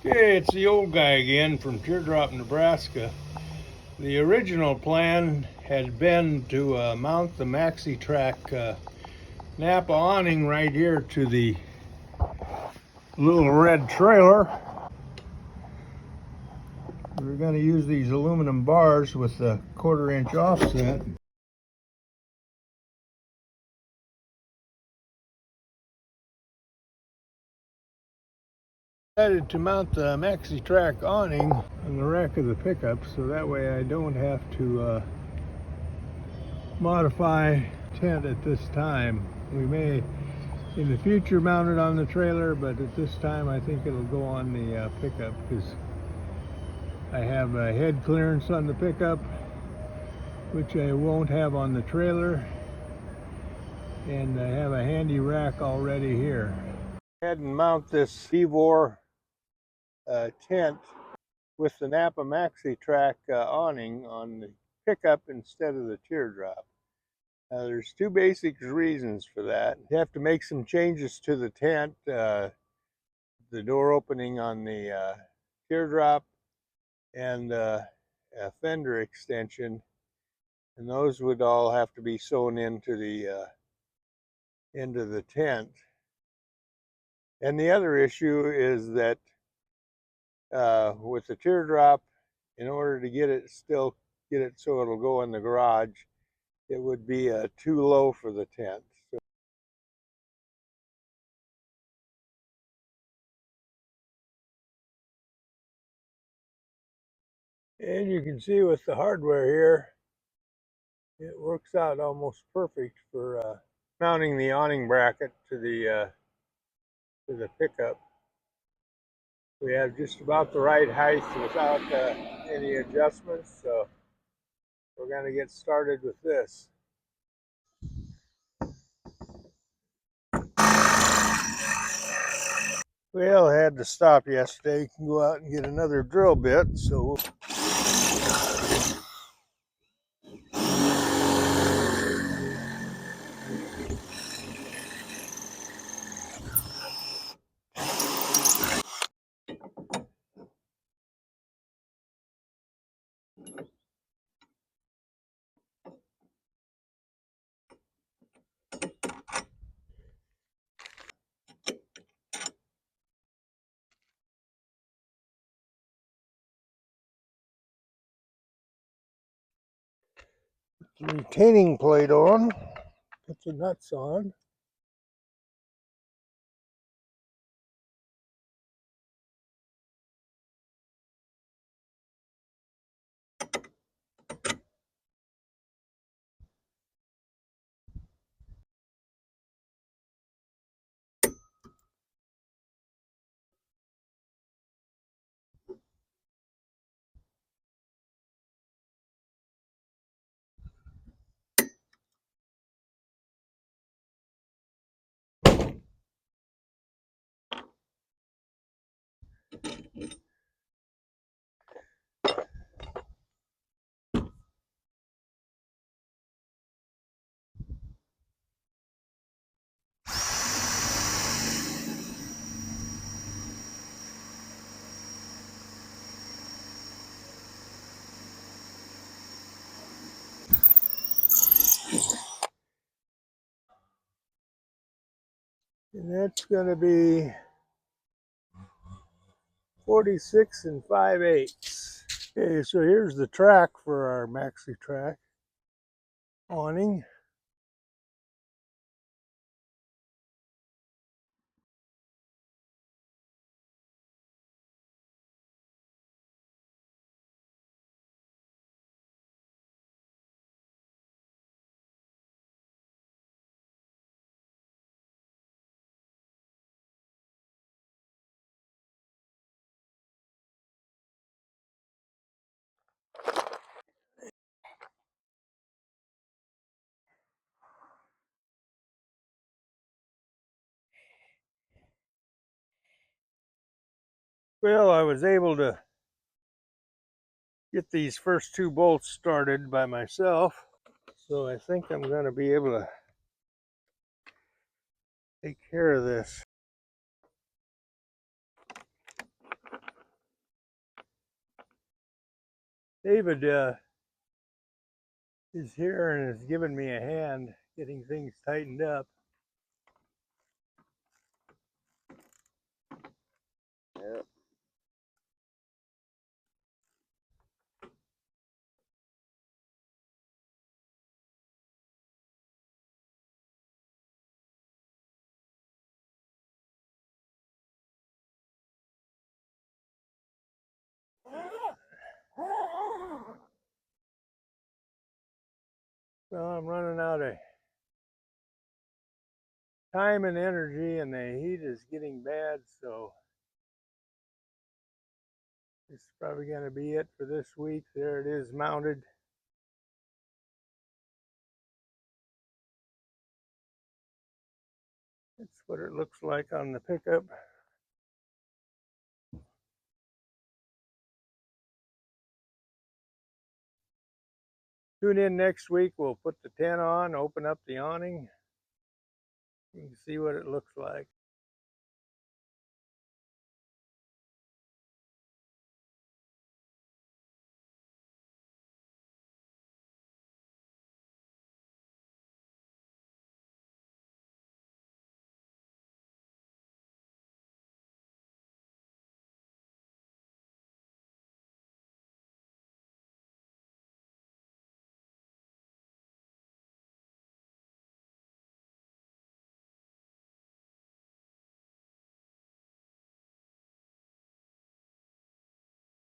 Okay, it's the old guy again from Teardrop, Nebraska. The original plan had been to mount the maxi track Napa awning right here to the little red trailer. We were going to use these aluminum bars with a 1/4 inch offset. Decided to mount the maxi track awning on the rack of the pickup so that way I don't have to modify tent at this time. We may in the future mount it on the trailer, but at this time I think it'll go on the pickup because I have a head clearance on the pickup which I won't have on the trailer, and I have a handy rack already here. Go ahead and mount this Vevor tent with the Napa Maxi Track awning on the pickup instead of the Teardrop. There's two basic reasons for that. You have to make some changes to the tent, the door opening on the Teardrop, and a fender extension, and those would all have to be sewn into the tent. And the other issue is that with the Teardrop, in order to get it so it'll go in the garage, it would be too low for the tent. So and you can see with the hardware here, it works out almost perfect for mounting the awning bracket to the pickup. We have just about the right height without any adjustments, so we're going to get started with this. Well, I had to stop yesterday. You can go out and get another drill bit, so the retaining plate on, put the nuts on. And that's going to be 46 5/8. Okay, so here's the track for our maxi track awning. Well, I was able to get these first two bolts started by myself, so I think I'm going to be able to take care of this. David is here and has given me a hand getting things tightened up. Yep. Well, I'm running out of time and energy, and the heat is getting bad, so this is probably going to be it for this week. There it is mounted. That's what it looks like on the pickup. Tune in next week. We'll put the tent on, open up the awning. You can see what it looks like.